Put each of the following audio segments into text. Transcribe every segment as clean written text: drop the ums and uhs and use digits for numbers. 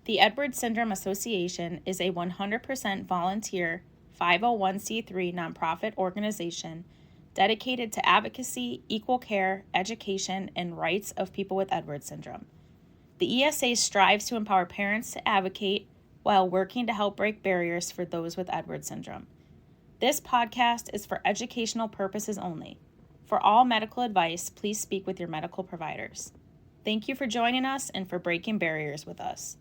The Edwards Syndrome Association is a 100% volunteer 501c3 nonprofit organization dedicated to advocacy, equal care, education, and rights of people with Edwards syndrome. The ESA strives to empower parents to advocate while working to help break barriers for those with Edwards syndrome. This podcast is for educational purposes only. For all medical advice, please speak with your medical providers. Thank you for joining us and for breaking barriers with us.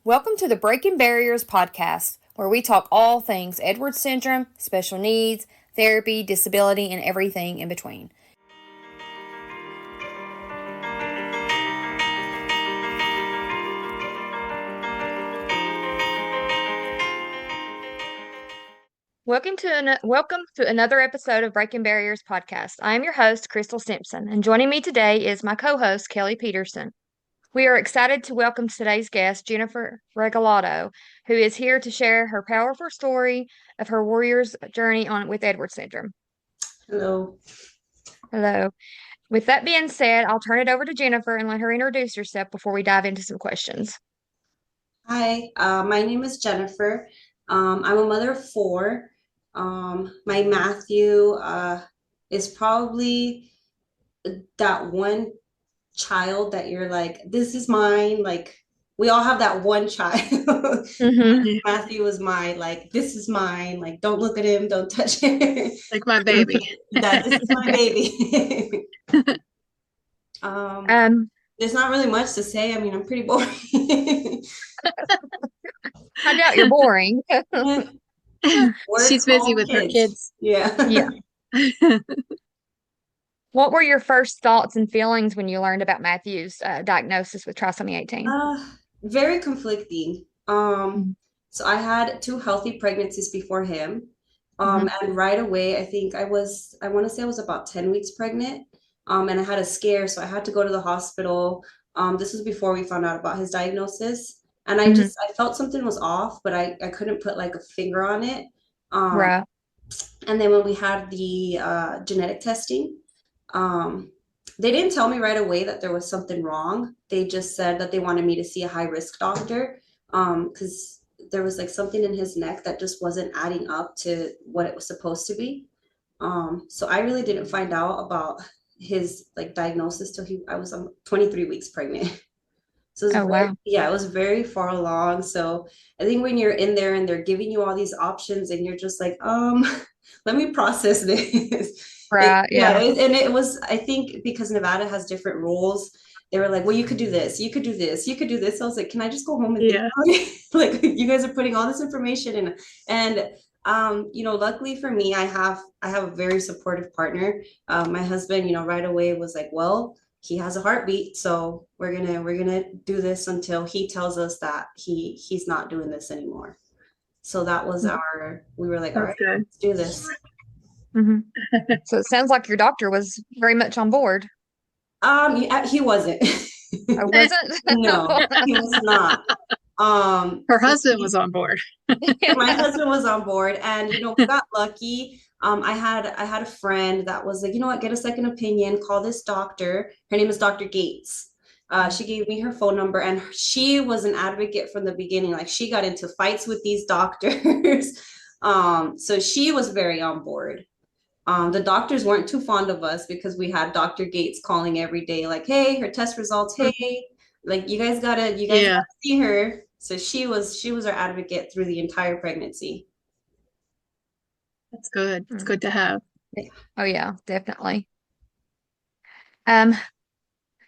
Welcome to the Breaking Barriers podcast, where we talk all things Edwards syndrome, special needs, therapy, disability, and everything in between. Welcome to another episode of Breaking Barriers podcast. I am your host, Crystal Simpson, and joining me today is my co-host, Kelly Peterson. We are excited to welcome today's guest, Jennifer Regalado, who is here to share her powerful story of her warrior's journey with Edwards syndrome. Hello. Hello. With that being said, I'll turn it over to Jennifer and let her introduce herself before we dive into some questions. Hi, my name is Jennifer. I'm a mother of four. My Matthew is probably that one child that you're like, this is mine. Like, we all have that one child. Mm-hmm. Matthew was my, like, this is mine. Like, don't look at him, don't touch him. Like my baby. This is my baby. There's not really much to say. I mean, I'm pretty boring. I doubt you're boring. She's busy with her kids. Yeah. What were your first thoughts and feelings when you learned about Matthew's diagnosis with trisomy 18? Very conflicting. So I had two healthy pregnancies before him. And right away, I think I want to say I was about 10 weeks pregnant. And I had a scare, so I had to go to the hospital. This was before we found out about his diagnosis. And I felt something was off, but I couldn't put like a finger on it. Right. And then when we had the genetic testing, they didn't tell me right away that there was something wrong. They just said that they wanted me to see a high risk doctor because there was like something in his neck that just wasn't adding up to what it was supposed to be. So I really didn't find out about his like diagnosis till I was 23 weeks pregnant. So it was very far along. So I think when you're in there and they're giving you all these options and you're just like, let me process this. Right. And it was, I think because Nevada has different rules, they were like, well, you could do this, you could do this, you could do this. I was like, can I just go home and think about it? Like, you guys are putting all this information in. And luckily for me, I have a very supportive partner. My husband, right away was like, well, he has a heartbeat, so we're gonna do this until he tells us that he's not doing this anymore. So that was we were like, all right, let's do this. So it sounds like your doctor was very much on board. He wasn't. I wasn't? No, he was not. Her husband was on board. My husband was on board, and we got lucky. I had a friend that was like, you know what, get a second opinion, call this doctor. Her name is Dr. Gates. She gave me her phone number, and she was an advocate from the beginning. Like, she got into fights with these doctors. So she was very on board. The doctors weren't too fond of us because we had Dr. Gates calling every day, like, hey, her test results, hey, like, you guys gotta see her. So she was our advocate through the entire pregnancy. That's good. It's good to have. Oh yeah, definitely. Can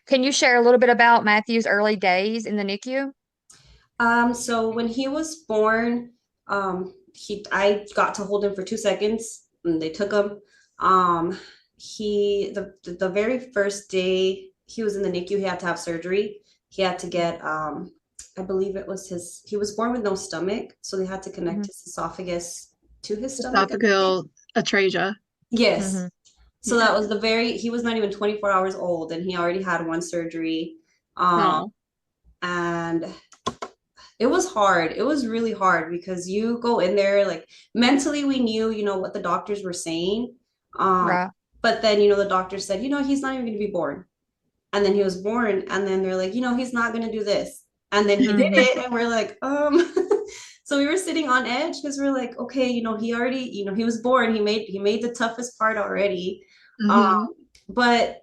you share a little bit about Matthew's early days in the NICU? So when he was born, I got to hold him for 2 seconds, and they took him. The very first day he was in the NICU, he had to have surgery. He had to get, I believe it was he was born with no stomach, so they had to connect his esophagus to his stomach. Esophageal atresia. Yes. So that was he was not even 24 hours old, and he already had one surgery. And it was hard. It was really hard because you go in there, like, mentally we knew, what the doctors were saying. Right. But then, the doctor said, he's not even going to be born. And then he was born, and then they're like, he's not going to do this. And then he did it, and we're like, so we were sitting on edge because we're like, okay, he already, he was born. He made the toughest part already. But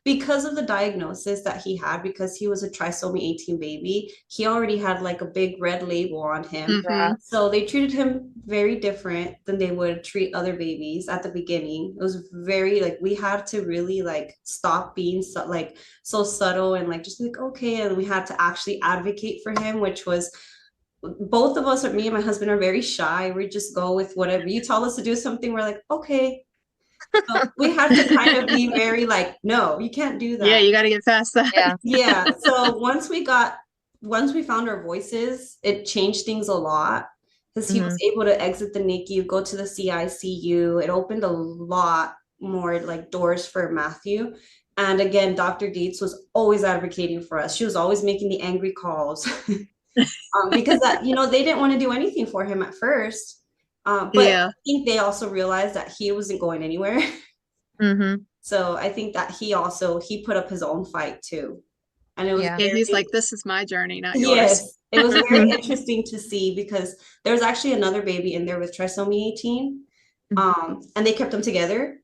because of the diagnosis that he had, because he was a trisomy 18 baby, he already had like a big red label on him. Right. So they treated him very different than they would treat other babies at the beginning. It was very like, we had to really like stop being so subtle and like just like, okay. And we had to actually advocate for him, which was, both of us, or me and my husband, are very shy. We just go with whatever you tell us to do something. We're like, okay. So we have to kind of be very like, no, you can't do that. Yeah, you got to get past that. Yeah. So once we found our voices, it changed things a lot because he was able to exit the NICU, go to the CICU. It opened a lot more like doors for Matthew. And again, Dr. Dietz was always advocating for us. She was always making the angry calls because they didn't want to do anything for him at first. But I think they also realized that he wasn't going anywhere. So I think that he put up his own fight too. And it was he's like, this is my journey, not yours. Yes, it was very interesting to see because there was actually another baby in there with trisomy 18. And they kept them together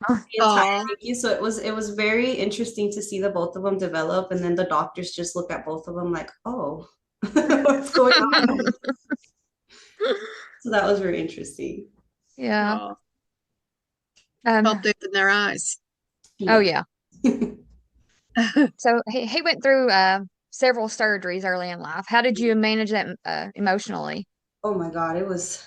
the entire NICU. So it was very interesting to see the both of them develop, and then the doctors just look at both of them like, oh, what's going on? So that was very interesting. Yeah. Felt it in their eyes. Oh yeah. So he went through several surgeries early in life. How did you manage that emotionally? Oh my God, it was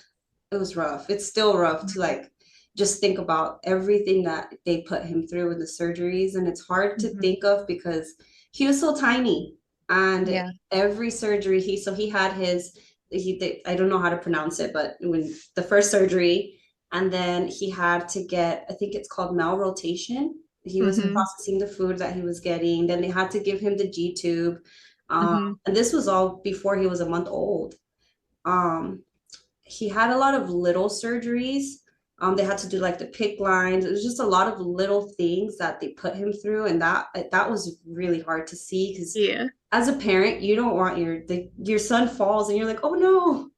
rough. It's still rough to like just think about everything that they put him through in the surgeries, and it's hard to think of because he was so tiny. And every surgery he had I don't know how to pronounce it, but when the first surgery, and then he had to get, I think it's called malrotation. He wasn't processing the food that he was getting. Then they had to give him the G tube. And this was all before he was a month old. He had a lot of little surgeries. They had to do like the PICC lines. It was just a lot of little things that they put him through, and that was really hard to see because as a parent, you don't want your son falls and you're like, oh no.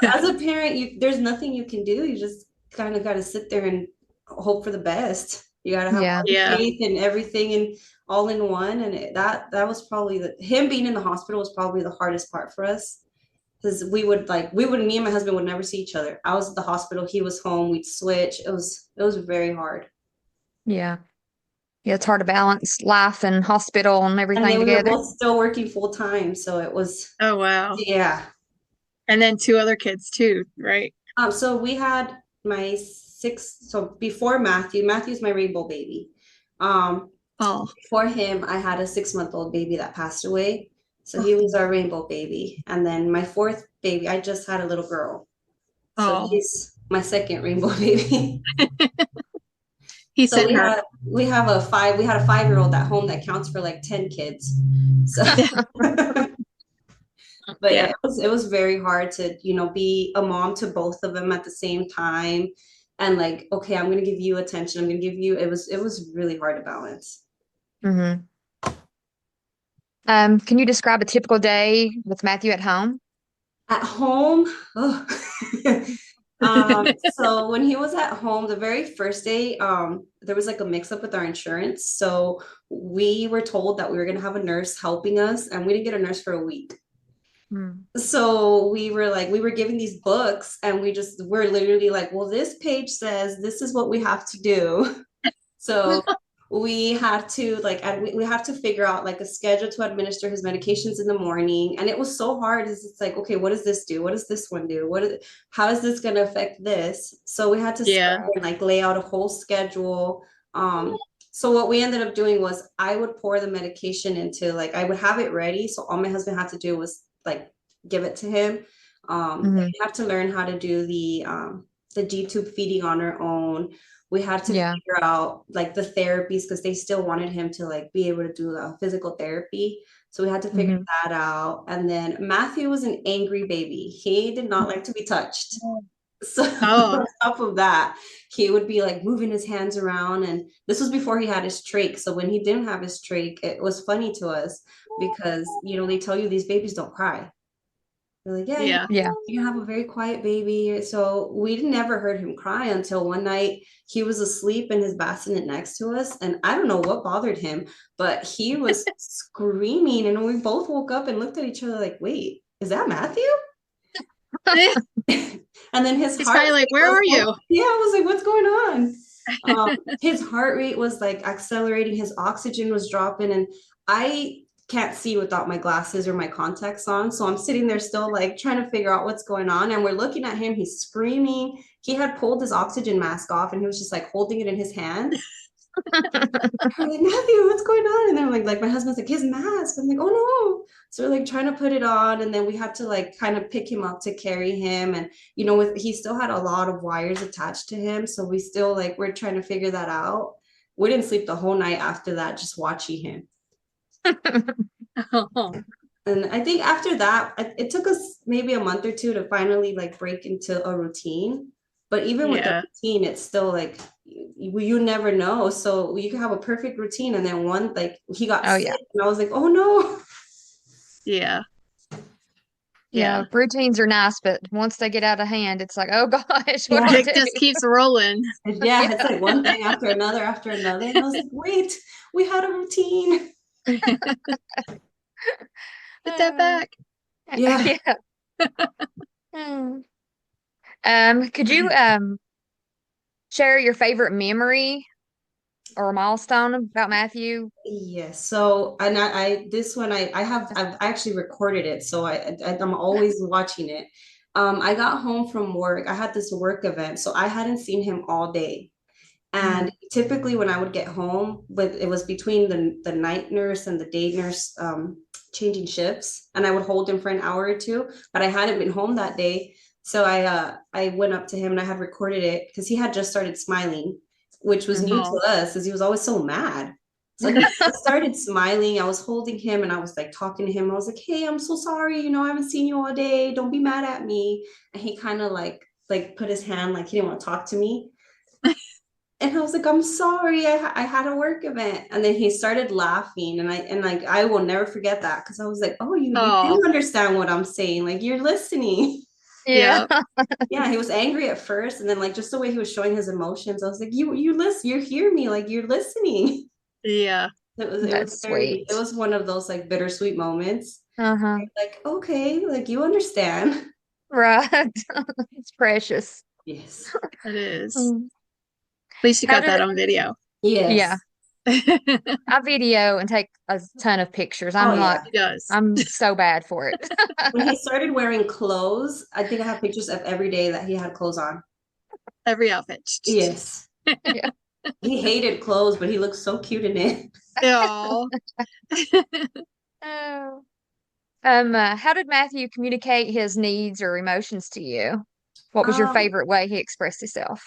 As a parent, there's nothing you can do. You just kind of got to sit there and hope for the best. You got to have faith and everything and all in one. And that was probably him being in the hospital was probably the hardest part for us. Because me and my husband would never see each other. I was at the hospital, he was home, we'd switch. It was very hard. Yeah. Yeah, it's hard to balance life and hospital and everything and then together. We were both still working full time, so it was. Oh wow. Yeah. And then 2 other kids too, right? So we had my 6. So before Matthew's my rainbow baby. Before him, I had a 6-month-old baby that passed away. So he was our rainbow baby. And then my 4th baby, I just had a little girl. So he's my 2nd rainbow baby. We had a 5-year-old at home that counts for like 10 kids. So but yeah, it was very hard to, be a mom to both of them at the same time. And like, okay, I'm going to give you attention. I'm going to give you, it was really hard to balance. Can you describe a typical day with Matthew at home? At home? Oh. So when he was at home, the very first day, there was like a mix up with our insurance. So we were told that we were going to have a nurse helping us, and we didn't get a nurse for a week. So we were given these books, and we're literally like, well, this page says this is what we have to do. So we have to we have to figure out like a schedule to administer his medications in the morning. And it was so hard. It's like, okay, what does this do? What does this one do? How is this going to affect this? So we had to lay out a whole schedule. So what we ended up doing was I would pour the medication into I would have it ready. So all my husband had to do was give it to him. We have to learn how to do the G tube feeding on our own. We had to figure out the therapies because they still wanted him to be able to do physical therapy. So we had to figure that out. And then Matthew was an angry baby. He did not like to be touched. So on top of that, he would be like moving his hands around. And this was before he had his trach. So when he didn't have his trach, it was funny to us because, they tell you these babies don't cry. They're like, yeah, Yeah. you have a very quiet baby. So we never heard him cry until one night he was asleep in his bassinet next to us. And I don't know what bothered him, but he was screaming. And we both woke up and looked at each other like, wait, is that Matthew? And then his heart probably like, where are you? Yeah, I was like, what's going on? His heart rate was like accelerating, his oxygen was dropping, and I can't see without my glasses or my contacts on. So I'm sitting there still like trying to figure out what's going on. And we're looking at him, he's screaming. He had pulled his oxygen mask off and he was just like holding it in his hand. I'm like, Matthew, what's going on? And then like my husband's like, his mask. I'm like, oh no. So we're like trying to put it on, and then we had to like kind of pick him up to carry him. And he still had a lot of wires attached to him. So we still like we're trying to figure that out. We didn't sleep the whole night after that, just watching him. And I think after that, it took us maybe a month or two to finally like break into a routine. But even with the routine, it's still like you never know. So you can have a perfect routine, and then one like he got sick, and I was like, oh no. Yeah, routines are nice, but once they get out of hand, it's like, oh gosh, what do I do? It just keeps rolling. Yeah, it's like one thing after another after another. And I was like, wait, we had a routine. Put that back. Yeah. Could you share your favorite memory or milestone about Matthew? Yes. So, and I've actually recorded it. So I'm always watching it. I got home from work. I had this work event, so I hadn't seen him all day. And typically when I would get home, it was between the night nurse and the day nurse changing shifts, and I would hold him for an hour or two, but I hadn't been home that day. So I went up to him and I had recorded it because he had just started smiling, which was new to us because he was always so mad. So he started smiling. I was holding him and I was like talking to him. I was like, hey, I'm so sorry. I haven't seen you all day. Don't be mad at me. And he kind of like put his hand like he didn't want to talk to me. And I was like, I'm sorry, I had a work event. And then he started laughing. And I will never forget that because I was like, oh, you do understand what I'm saying. Like, you're listening. Yeah. Yeah, he was angry at first. And then like just the way he was showing his emotions, I was like, you listen, you hear me, like you're listening. Yeah. That's sweet. It was one of those like bittersweet moments. Like, okay, like you understand. Right. It's precious. Yes. It is. At least you got that on video. Yes. Yeah. I video and take a ton of pictures. I'm so bad for it. When he started wearing clothes, I think I have pictures of every day that he had clothes on. Every outfit. Yes. Yeah. He hated clothes, but he looked so cute in it. Oh. How did Matthew communicate his needs or emotions to you? What was your favorite way he excepressed himself?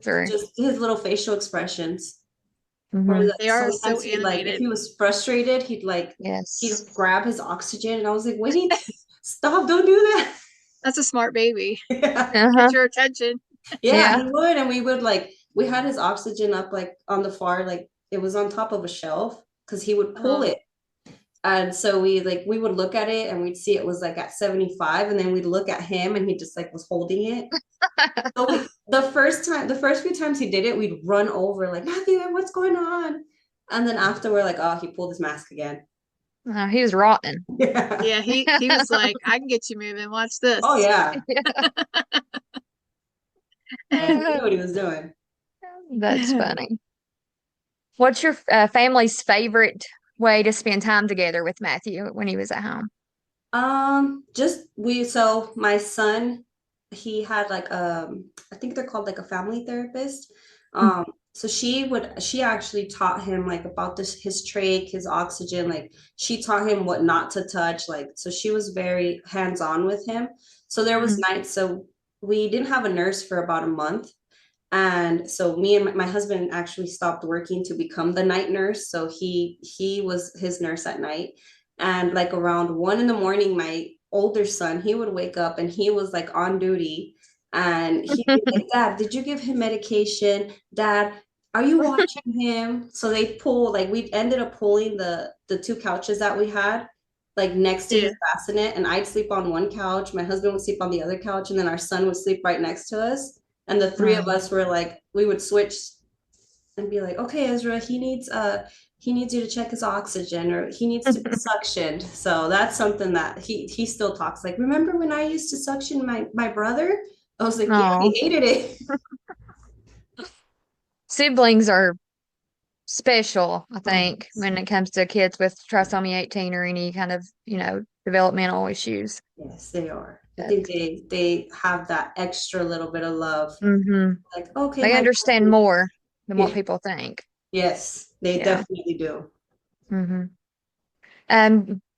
Just his little facial expressions. They are so animated. Like, if he was frustrated, he'd grab his oxygen, and I was like, wait, stop, don't do that. That's a smart baby. Get your attention. Yeah, he would. And we had his oxygen up like on the far, like it was on top of a shelf because he would pull it. And so we would look at it and we'd see it was like at 75, and then we'd look at him and he just like was holding it. So the first few times he did it, we'd run over like, Matthew, what's going on? And then after we're like, oh, he pulled his mask again. Oh, he was rotten. Yeah, he was like, I can get you moving. Watch this. Oh yeah. He knew what he was doing. That's funny. What's your family's favorite way to spend time together with Matthew when he was at home? So my son, he had like I think they're called like a family therapist. So she actually taught him like about his trach, his oxygen, like she taught him what not to touch, like so she was very hands-on with him. So there was nights, so we didn't have a nurse for about a month. And so me and my husband actually stopped working to become the night nurse. So he was his nurse at night. And like around 1 a.m, my older son, he would wake up and he was like on duty. And he'd be like, Dad, did you give him medication? Dad, are you watching him? So we ended up pulling the two couches that we had like next to his bassinet, and I'd sleep on one couch, my husband would sleep on the other couch, and then our son would sleep right next to us. And the three of us were like, we would switch and be like, okay, Ezra, he needs you to check his oxygen, or he needs to be suctioned. So that's something that he still talks like, remember when I used to suction my brother? I was like, yeah, he hated it. Siblings are special, I think, when it comes to kids with trisomy 18 or any kind of, developmental issues. Yes, they are. I think they have that extra little bit of love. Like, okay, they understand more than what people think. Yes, they definitely do.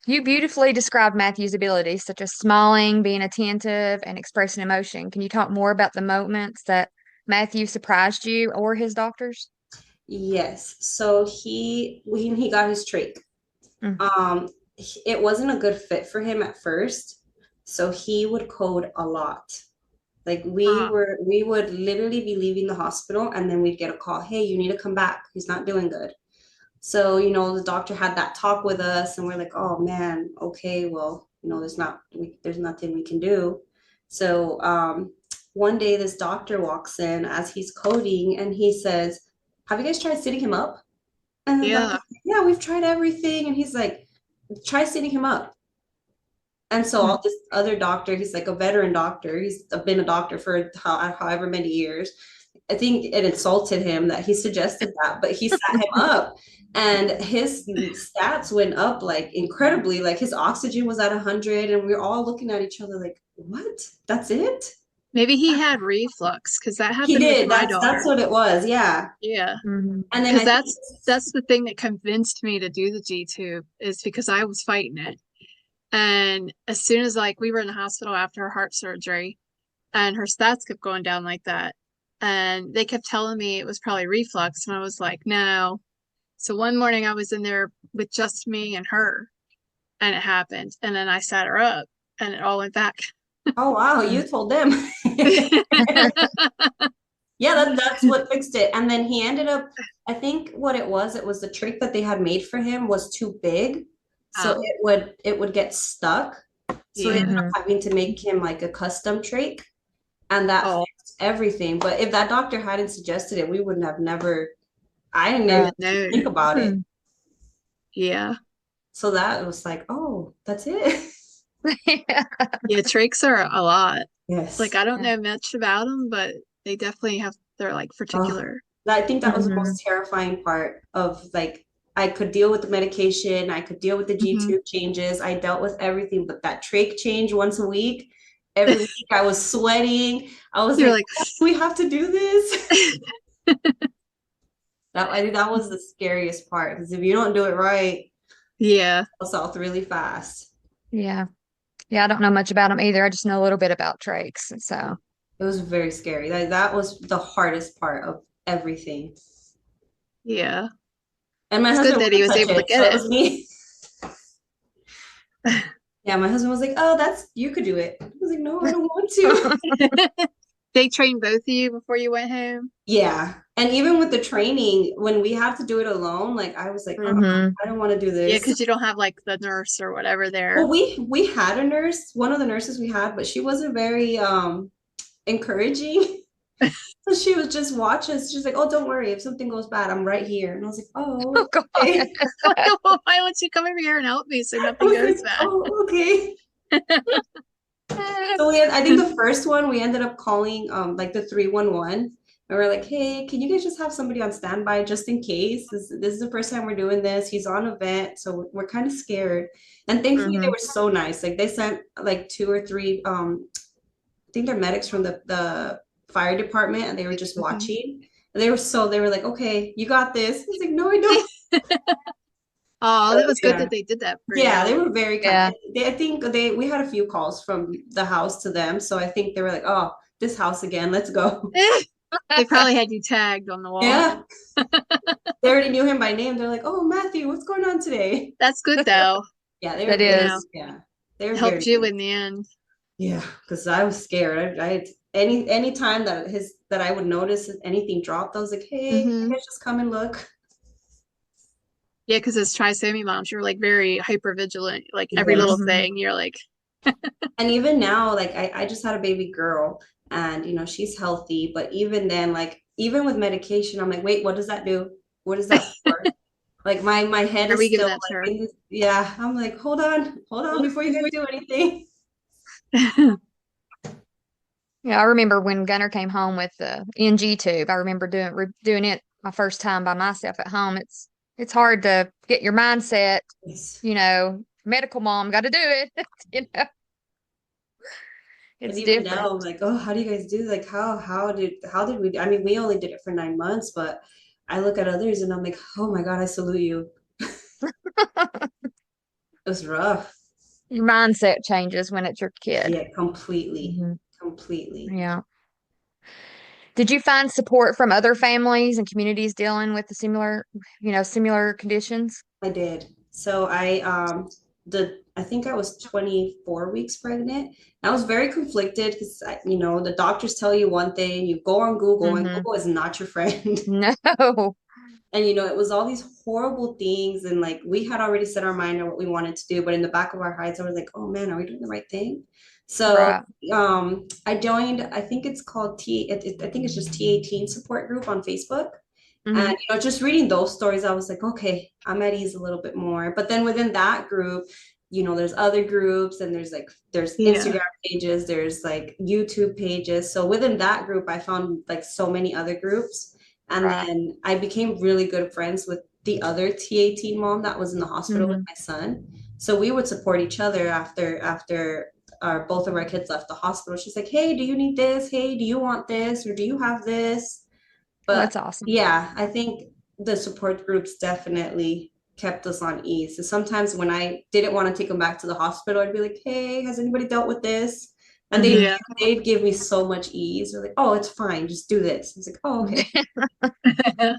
You beautifully described Matthew's abilities, such as smiling, being attentive, and expressing emotion. Can you talk more about the moments that Matthew surprised you or his doctors? Yes. So when he got his trach, it wasn't a good fit for him at first. So he would code a lot. Like we would literally be leaving the hospital, and then we'd get a call, hey, you need to come back. He's not doing good. So, the doctor had that talk with us, and we're like, oh man, okay, well, there's nothing we can do. So one day this doctor walks in as he's coding, and he says, have you guys tried sitting him up? And the doctor's like, yeah, we've tried everything. And he's like, try sitting him up. And so this other doctor, he's like a veteran doctor. He's been a doctor for however many years. I think it insulted him that he suggested that, but he sat him up, and his stats went up like incredibly. Like his oxygen was at 100, and we were all looking at each other like, what? That's it? Maybe he had reflux, because that happened He did. with my daughter. That's what it was. Yeah. Yeah. And then that's the thing that convinced me to do the G-tube, is because I was fighting it. And as soon as we were in the hospital after her heart surgery, and her stats kept going down like that, and they kept telling me it was probably reflux, and I was like, no. So one morning I was in there with just me and her, and it happened, and then I sat her up, and it all went back. Oh wow, you told them. Yeah, that's what fixed it. And then he ended up, I think what it was the trach that they had made for him was too big. So it would get stuck. So they ended up having to make him like a custom trach, and that fixed everything. But if that doctor hadn't suggested it, we wouldn't have I didn't even think about it. Yeah. So that was like, oh, that's it. Yeah, trachs are a lot. Yes. I don't know much about them, but they definitely they're particular. I think that was the most terrifying part of I could deal with the medication, I could deal with the G-tube changes, I dealt with everything, but that trach change once a week, every week I was sweating. I was like, we have to do this. I think that was the scariest part, because if you don't do it right, it's south really fast. Yeah. I don't know much about them either. I just know a little bit about trachs. So it was very scary. That was the hardest part of everything. Yeah. And my husband, good that he was able to get it. It was me. Yeah, my husband was like, oh, you could do it. I was like, no, I don't want to. They trained both of you before you went home? Yeah. And even with the training, when we had to do it alone, I was like, oh, I don't want to do this. Yeah, because you don't have the nurse or whatever there. Well, we had a nurse, one of the nurses we had, but she wasn't very encouraging. So she would just watch us. She's like, oh, don't worry. If something goes bad, I'm right here. And I was like, oh, okay. Why don't you come over here and help me so nothing goes bad? Oh, okay. So I think the first one we ended up calling the 311, and we're like, hey, can you guys just have somebody on standby just in case? This is the first time we're doing this. He's on a vent, so we're kind of scared. And thankfully they were so nice. They sent 2 or 3 I think they're medics from the fire department, and they were just watching. And they were like, okay, you got this. I was like, no, I don't. Oh, that was good that they did that for you. Yeah, they were very kind. I think we had a few calls from the house to them, so I think they were like, oh, this house again, let's go. They probably had you tagged on the wall. Yeah. They already knew him by name. They're like, oh, Matthew, what's going on today? That's good though. Yeah, that is. Yeah, they helped you in the end. Yeah, because I was scared. I any time that I would notice anything dropped, I was like, hey, you Hmm. guys just come and look. Yeah, because as trisomy moms, you're like very hyper vigilant. Like every little Yes. Mhm. thing, you're like, And even now, like I just had a baby girl and she's healthy, but even then, like even with medication, I'm like, wait, what does that do? What is that for? Like my head are we is giving still that to like her? yeah, I'm like, hold on before you guys do anything. Yeah, I remember when Gunnar came home with the NG tube. I remember doing it my first time by myself at home. It's hard to get your mindset, Yes. medical mom got to do it. You know, And it's even different. now, I'm like, oh, how do you guys do? Like, how did we? I mean, we only did it for 9 months, but I look at others and I'm like, oh my God, I salute you. It was rough. Your mindset changes when it's your kid. Yeah, completely, Hmm. completely. Yeah. Did you find support from other families and communities dealing with the similar conditions? I did. So I think I was 24 weeks pregnant. I was very conflicted because the doctors tell you one thing, you go on Google and Hmm. Google is not your friend. No. And it was all these horrible things, and like we had already set our mind on what we wanted to do, but in the back of our heads, I was like, oh man, are we doing the right thing? So Right. I joined, I think it's called I think it's just T18 support group on Facebook. And Hmm. just reading those stories, I was like, okay, I'm at ease a little bit more. But then within that group, there's other groups, and there's Yeah. Instagram pages, there's like YouTube pages. So within that group, I found like so many other groups. And Right. then I became really good friends with the other T18 mom that was in the hospital with Hmm. my son. So we would support each other after our both of our kids left the hospital. She's like, hey, do you need this? Hey, do you want this? Or do you have this? Well, But that's awesome. yeah, I think the support groups definitely kept us on ease. So sometimes when I didn't want to take them back to the hospital, I'd be like, hey, has anybody dealt with this? And Hmm. Yeah. they'd give me so much ease. They're like, oh, it's fine, just do this. I was like, oh, okay.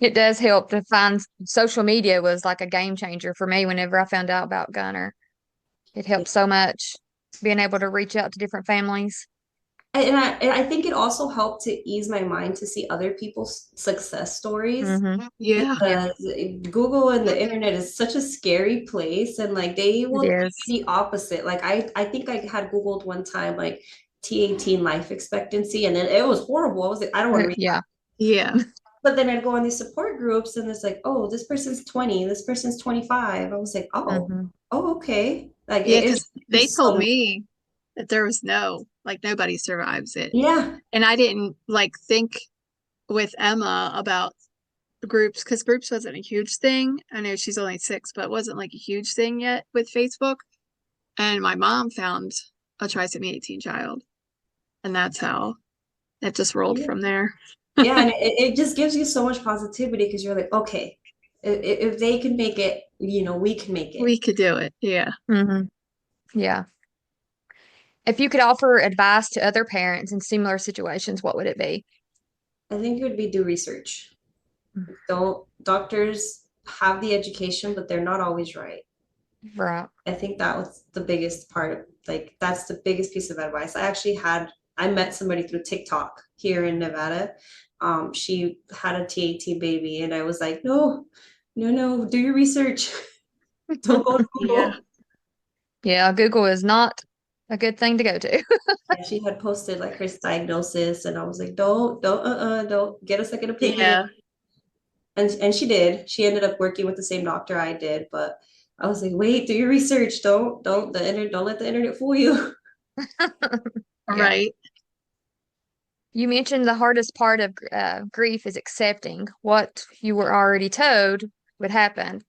It does help to find social media was like a game changer for me whenever I found out about Gunner. It helped so much being able to reach out to different families. And I think it also helped to ease my mind to see other people's success stories, Hmm. Yeah. Yeah, because Google and the internet is such a scary place, and like they it will tell is. you the opposite. Like I think I had Googled one time like T18 life expectancy, and then it was horrible. I was like, I don't want to read Yeah. that. Yeah. But then I'd go on these support groups and it's like, oh, this person's 20, this person's 25. I was like, Hmm. oh, okay. Like Yeah, it because just gives you they told so much. me that there was nobody survives it. Yeah. And I didn't like think with Emma about groups because groups wasn't a huge thing. I know she's only 6, but it wasn't like a huge thing yet with Facebook. And my mom found a trisomy 18 child, and that's how it just rolled Yeah. from there. Yeah, and it just gives you so much positivity because you're like, okay, if they can make it, we can make it. We could do it. Yeah. Hmm. Yeah. If you could offer advice to other parents in similar situations, what would it be? I think it would be do research. Don't Doctors have the education, but they're not always right. Right. I think that was the biggest part of, like, that's the biggest piece of advice. I met somebody through TikTok here in Nevada. She had a TAT baby, and I was like, no, no, no, do your research. Don't go to Yeah. Google. Yeah, Google is not a good thing to go to. Yeah, she had posted like her diagnosis, and I was like, don't get a second opinion. Yeah. And she did. She ended up working with the same doctor I did, but I was like, wait, do your research. Don't let the internet fool you. Yeah. Right. You mentioned the hardest part of grief is accepting what you were already told would happen.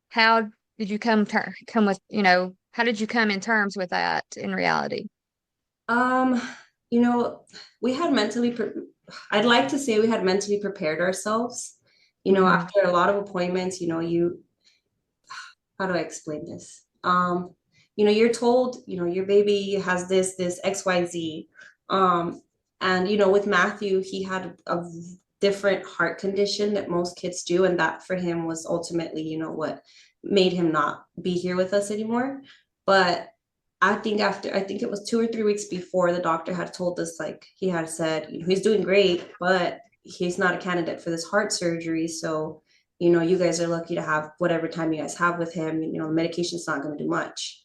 How did you come with, how did you come in terms with that in reality? Um, you know, we had I'd like to say we had mentally prepared ourselves. Hmm. After a lot of appointments, how do I explain this? You're told, your baby has this XYZ. Um, and with Matthew, he had a different heart condition that most kids do, and that for him was ultimately, what made him not be here with us anymore. But I think it was 2 or 3 weeks before, the doctor had told us, like, he had said, he's doing great, but he's not a candidate for this heart surgery. So, you guys are lucky to have whatever time you guys have with him. The medication's not going to do much.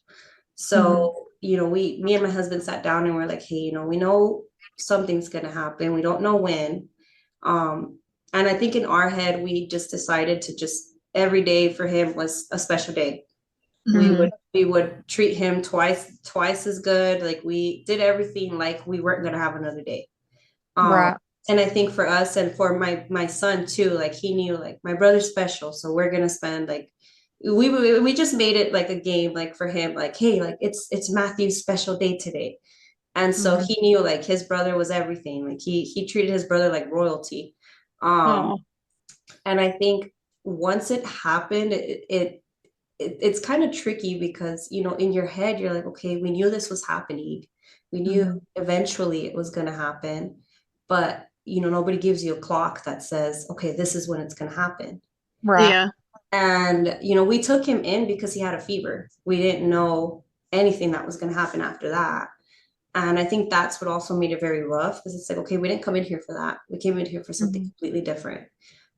So, me and my husband sat down and we're like, hey, we know something's going to happen. We don't know when. And I think in our head, we just decided to just every day for him was a special day. We would treat him twice as good. Like, we did everything like we weren't going to have another day. Right. And I think for us and for my son too, like, he knew, like, my brother's special, so we're gonna spend, like, we just made it like a game, like, for him, like, hey, like, it's Matthew's special day today. And so he knew, like, his brother was everything. Like, he treated his brother like royalty. Oh, And I think once it happened, it's kind of tricky because, in your head, you're like, okay, we knew this was happening. We knew eventually it was going to happen, but, nobody gives you a clock that says, okay, this is when it's going to happen. Right. yeah. And, we took him in because he had a fever. We didn't know anything that was going to happen after that. And I think that's what also made it very rough, because it's like, okay, we didn't come in here for that. We came in here for something completely different.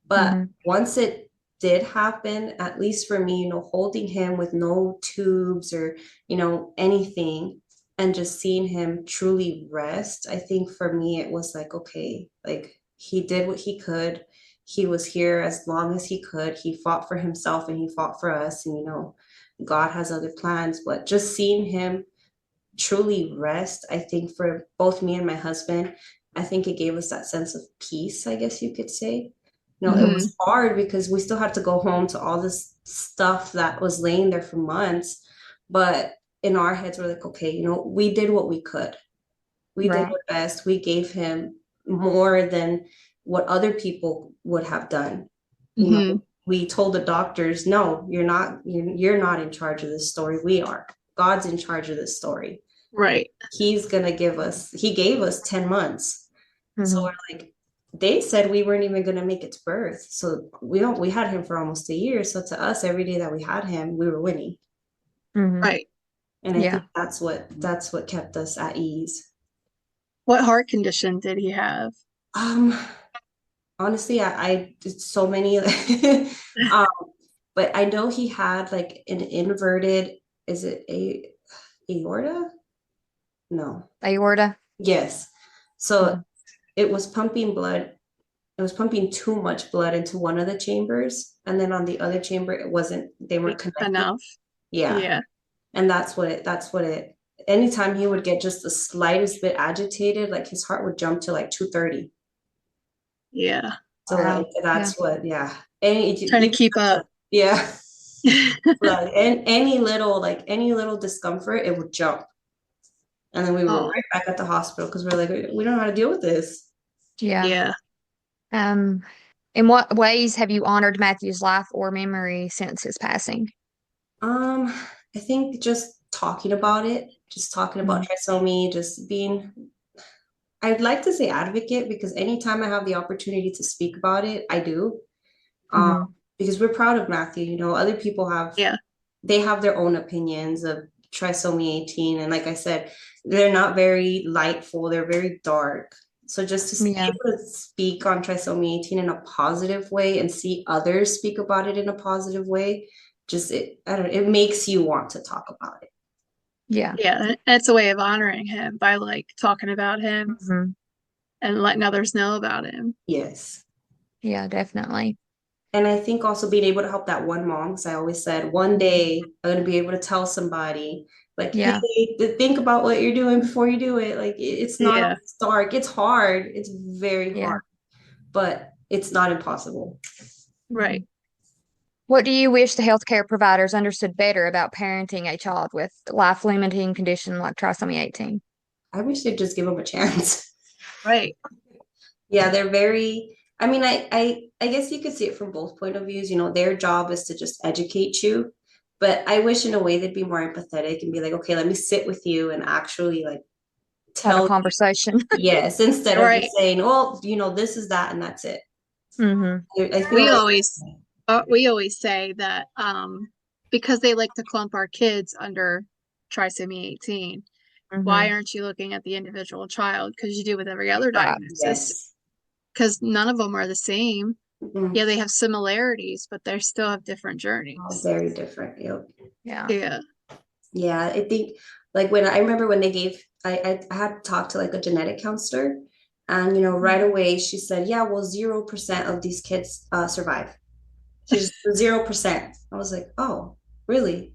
But once it did happen, at least for me, holding him with no tubes or, anything, and just seeing him truly rest, I think for me, it was like, okay, like, he did what he could. He was here as long as he could. He fought for himself and he fought for us. And, God has other plans, but just seeing him truly rest, I think for both me and my husband, I think it gave us that sense of peace, I guess you could say. It was hard because we still had to go home to all this stuff that was laying there for months. But in our heads, we're like, okay, we did what we could. We did our best. We gave him more than what other people would have done. We told the doctors, no, you're not in charge of this story. We are. God's in charge of this story. Right. He gave us 10 months. So we're like, they said we weren't even going to make it to birth. So we had him for almost a year. So to us, every day that we had him, we were winning. Right. And I think that's what kept us at ease. What heart condition did he have? Honestly, I did so many, but I know he had, like, an inverted, is it aorta? No. Aorta. Yes. So it was pumping blood. It was pumping too much blood into one of the chambers, and then on the other chamber, it wasn't. They weren't connected. Enough. Yeah. Yeah. And that's what it. Anytime he would get just the slightest bit agitated, like, his heart would jump to like 230. Yeah. So like that's what. Yeah. Trying to keep up. Yeah. Like, and any little discomfort, it would jump. And then we were right back at the hospital because we're like, we don't know how to deal with this. Yeah. In what ways have you honored Matthew's life or memory since his passing? I think just talking about it, just talking about trisomy, just being, I'd like to say advocate, because anytime I have the opportunity to speak about it, I do. Because we're proud of Matthew. Other people they have their own opinions of trisomy 18. And like I said, they're not very lightful, they're very dark. So just to be able to speak on trisomy 18 in a positive way and see others speak about it in a positive way, it makes you want to talk about it. Yeah. Yeah. It's a way of honoring him by, like, talking about him and letting others know about him. Yes. Yeah, definitely. And I think also being able to help that one mom, because I always said, one day I'm going to be able to tell somebody, like, hey, think about what you're doing before you do it. Like, it's not dark. It's hard. It's very hard, but it's not impossible. Right. What do you wish the healthcare providers understood better about parenting a child with life-limiting condition like trisomy 18? I wish they'd just give them a chance. Right. Yeah, they're very, I mean, I guess you could see it from both point of views. Their job is to just educate you. But I wish in a way they'd be more empathetic and be like, okay, let me sit with you and actually, like, Have a conversation. Yes, instead of just saying, well, this is that and that's it. I feel we always say that because they like to clump our kids under trisomy 18. Why Mhm. aren't you looking at the individual child? Because you do with every other Right. diagnosis. Yes. Because none of them are the same. Mhm. Yeah, they have similarities, but they still have different All journeys. very different. Yep. Yeah. Yeah. Yeah, I think like when I remember when they gave I had talked to like a genetic counselor, and right away she said, yeah, well, 0% of these kids survive. She's 0%. I was like, oh, really?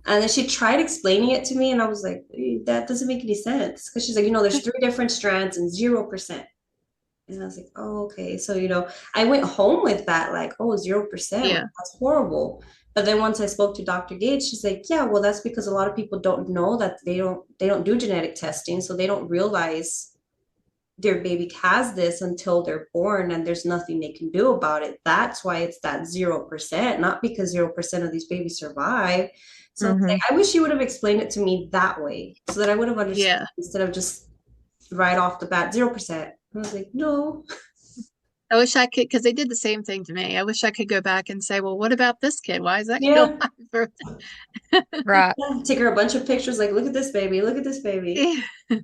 And then she tried explaining it to me, and I was like, that doesn't make any sense. Because she's like, there's three different strands and 0%. And I was like, oh, okay. So, I went home with that, like, oh, 0%. Like, Yeah. that's horrible. But then once I spoke to Dr. Gates, she's like, yeah, well, that's because a lot of people don't know that they don't do genetic testing. So they don't realize their baby has this until they're born, and there's nothing they can do about it. That's why it's that 0%, not because 0% of these babies survive. So it's like, Mhm. I wish you would have explained it to me that way so that I would have understood Yeah. instead of just right off the bat, 0%. I was like, no. I wish I could, because they did the same thing to me. I wish I could go back and say, well, what about this kid? Why is that kid Yeah. alive? For Right. Yeah, take her a bunch of pictures, like, look at this baby, look at this baby. Yeah.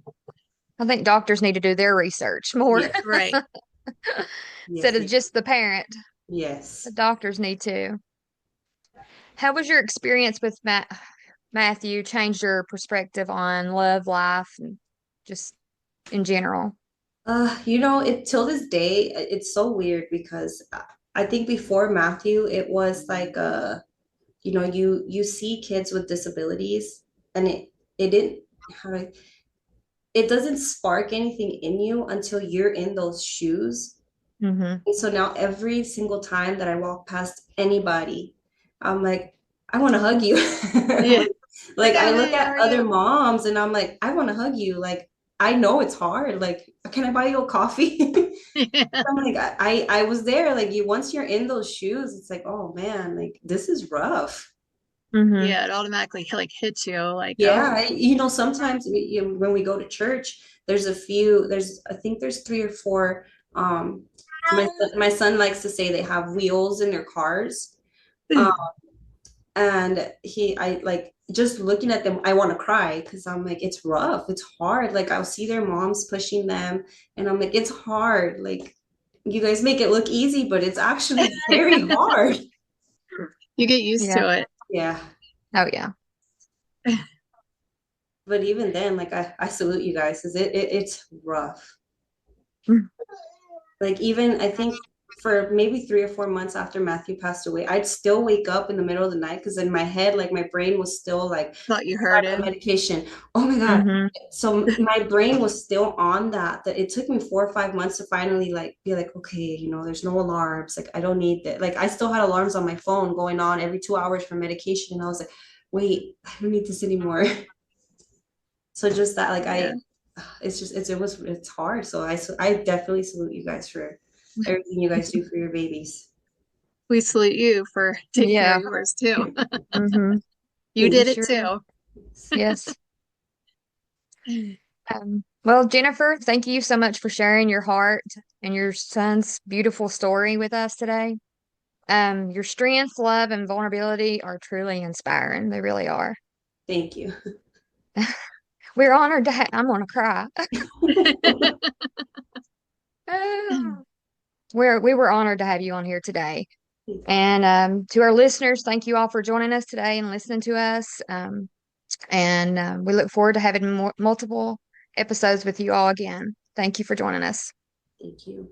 I think doctors need to do their research more Yeah. Right. Yes, instead of just the parent. The yes. doctors need to. How was your experience with Matthew? Changed your perspective on love, life, and just in general? It till this day, it's so weird because I think before Matthew, it was like you see kids with disabilities, and it didn't how do I, it doesn't spark anything in you until you're in those shoes. Mm-hmm. And so now every single time that I walk past anybody, I'm like, I want to hug you. Yeah. Like, Like, I oh, look hey, how at are other you? moms and I'm like, I want to hug you. Like, I know it's hard. Like, can I buy you a coffee? Yeah. I'm like, I was there. Like, once you're in those shoes, it's like, oh man, like this is rough. Mm-hmm. Yeah, it automatically like hits you like, Yeah, oh, sometimes when we go to church, I think there's three or four. Um, my son likes to say they have wheels in their cars. Um, and I like just looking at them, I want to cry because I'm like, it's rough, it's hard. Like, I'll see their moms pushing them, and I'm like, it's hard. Like, you guys make it look easy, but it's actually very hard. you get used Yeah. to it. Yeah. Oh, yeah. But even then, like, I salute you guys because it's rough. Mm. Like, even I think for maybe 3 or 4 months after Matthew passed away, I'd still wake up in the middle of the night because in my head, like, my brain was still like, Thought you start heard the him. medication. Oh my God. Mm-hmm. So my brain was still on that it took me 4 or 5 months to finally like be like, okay, there's no alarms. Like, I don't need that. Like, I still had alarms on my phone going on every 2 hours for medication. And I was like, wait, I don't need this anymore. So just that, like, Yeah. it's hard. So I definitely salute you guys for everything you guys do for your babies. We salute you for taking care Yeah. of yours too. Mm-hmm. You Thank did We it sure do. too. Yes. Well, Jennifer, thank you so much for sharing your heart and your son's beautiful story with us today. Your strength, love, and vulnerability are truly inspiring. They really are. Thank you. We're honored to have, I'm gonna cry. We were honored to have you on here today. And to our listeners, thank you all for joining us today and listening to us. And we look forward to having multiple episodes with you all again. Thank you for joining us. Thank you.